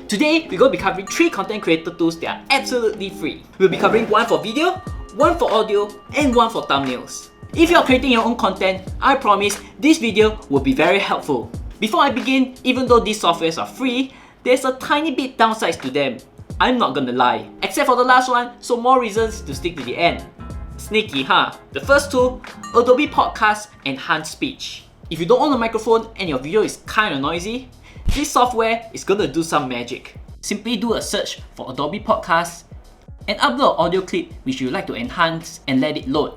Today, we're going to be covering 3 content creator tools that are absolutely free. We'll be covering one for video, one for audio, and one for thumbnails. If you're creating your own content, I promise this video will be very helpful. Before I begin, even though these softwares are free, there's a tiny bit downsides to them. I'm not gonna lie. Except for the last one, so more reasons to stick to the end. Sneaky, huh? The first tool, Adobe Podcast Enhanced Speech. If you don't own a microphone and your video is kinda noisy, this software is gonna do some magic. Simply do a search for Adobe Podcast and upload an audio clip which you like to enhance and let it load.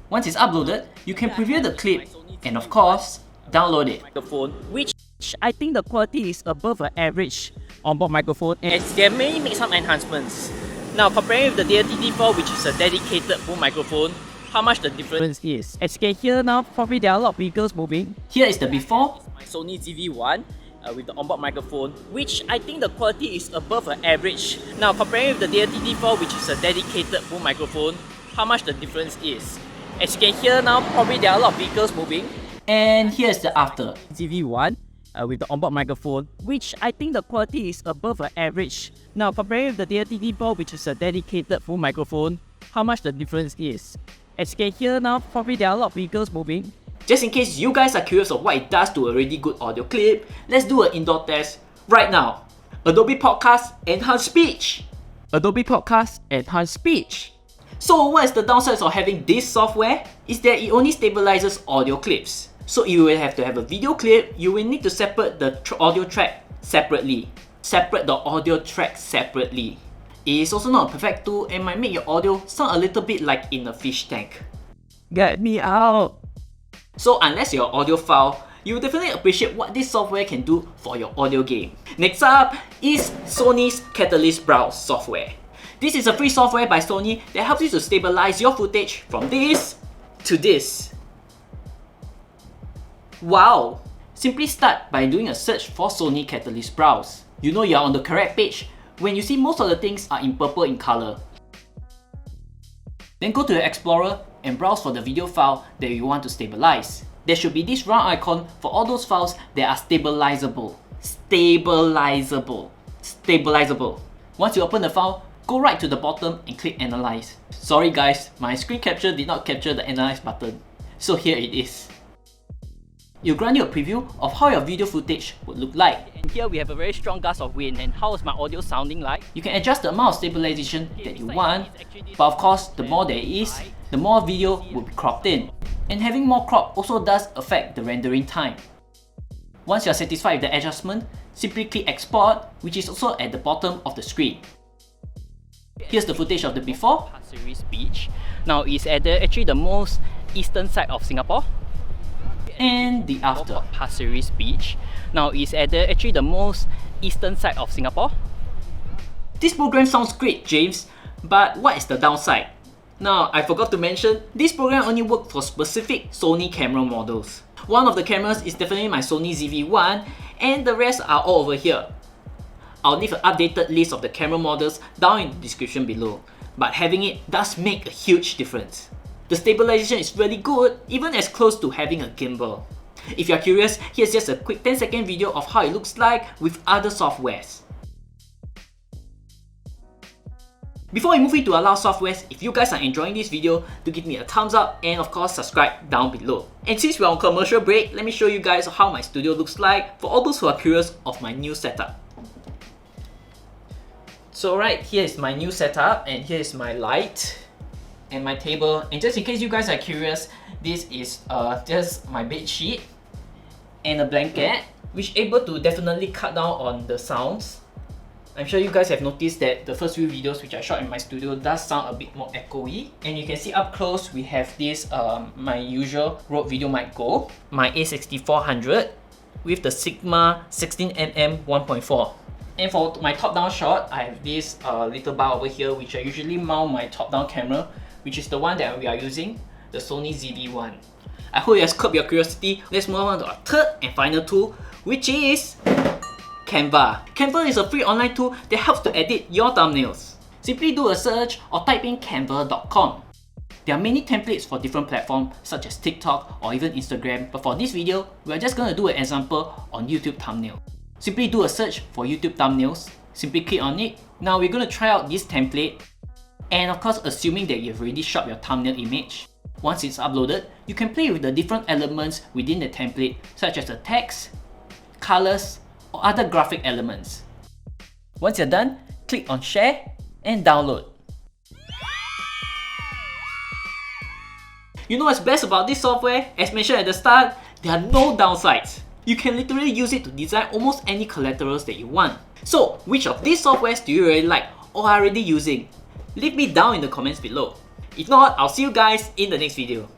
Once it's uploaded, you can preview the clip and of course, download it. Microphone, which I think the quality is above an average onboard microphone, and they may make some enhancements. Now comparing with the DLT-D4, which is a dedicated boom microphone, how much the difference is. As you can hear now, probably there are a lot of vehicles moving. Here is the before. My Sony ZV-1 with the onboard microphone, which I think the quality is above an average. Now comparing with the DLT-D4, which is a dedicated boom microphone, how much the difference is. As you can hear now, probably there are a lot of vehicles moving. And here's the after. ZV-1 with the onboard microphone, which I think the quality is above an average. Now comparing with the DLT-D4, which is a dedicated full microphone, how much the difference is. As you can hear now, probably there are a lot of vehicles moving. Just in case you guys are curious of what it does to a really good audio clip, let's do an indoor test right now. Adobe Podcast Enhanced Speech. Adobe Podcast Enhanced Speech. So what is the downsides of having this software? Is that it only stabilizes audio clips. So if you will have to have a video clip, you will need to separate the audio track separately. Separate the audio track separately. It is also not a perfect tool and might make your audio sound a little bit like in a fish tank. Get me out! So unless you're an audiophile, you will definitely appreciate what this software can do for your audio game. Next up is Sony's Catalyst Browse software. This is a free software by Sony that helps you to stabilize your footage from this to this. Wow! Simply start by doing a search for Sony Catalyst Browse. You know you're on the correct page when you see most of the things are in purple in color. Then go to the Explorer and browse for the video file that you want to stabilize. There should be this round icon for all those files that are stabilizable. Stabilizable. Once you open the file, go right to the bottom and click Analyze. Sorry guys, my screen capture did not capture the Analyze button. So here it is. It'll grant you a preview of how your video footage would look like. And here we have a very strong gust of wind, and how is my audio sounding like? You can adjust the amount of stabilization that you want, but of course the more there is, the more video will be cropped in. And having more crop also does affect the rendering time. Once you're satisfied with the adjustment, simply click Export, which is also at the bottom of the screen. Here's the footage of the before. Pasir Beach. Now it's at actually the most eastern side of Singapore. And the after. Pasir Beach. Now it's at actually the most eastern side of Singapore. This program sounds great, James, but what is the downside? Now, I forgot to mention, this program only works for specific Sony camera models. One of the cameras is definitely my Sony ZV-1 and the rest are all over here. I'll leave an updated list of the camera models down in the description below, but having it does make a huge difference. The stabilization is really good, even as close to having a gimbal. If you're curious, here's just a quick 10-second video of how it looks like with other softwares. Before we move into allow softwares, if you guys are enjoying this video, do give me a thumbs up and of course subscribe down below. And since we're on commercial break, let me show you guys how my studio looks like for all those who are curious of my new setup. So right, here is my new setup and here is my light and my table. And just in case you guys are curious, this is just my bed sheet and a blanket, which able to definitely cut down on the sounds. I'm sure you guys have noticed that the first few videos which I shot in my studio does sound a bit more echoey. And you can see up close we have this my usual Rode Video Mic Go, my A6400 with the Sigma 16mm 1.4. And for my top-down shot, I have this little bar over here which I usually mount my top-down camera, which is the one that we are using, the Sony ZV-1. I hope you guys curb your curiosity. Let's move on to our third and final tool, which is Canva. Canva is a free online tool that helps to edit your thumbnails. Simply do a search or type in canva.com. There are many templates for different platforms such as TikTok or even Instagram, but for this video, we are just going to do an example on YouTube thumbnail. Simply do a search for YouTube thumbnails, simply click on it. Now we're going to try out this template, and of course assuming that you've already shot your thumbnail image. Once it's uploaded, you can play with the different elements within the template, such as the text, colors, or other graphic elements. Once you're done, click on share and download. You know what's best about this software? As mentioned at the start, there are no downsides. You can literally use it to design almost any collaterals that you want. So, which of these softwares do you really like or are already using? Leave me down in the comments below. If not, I'll see you guys in the next video.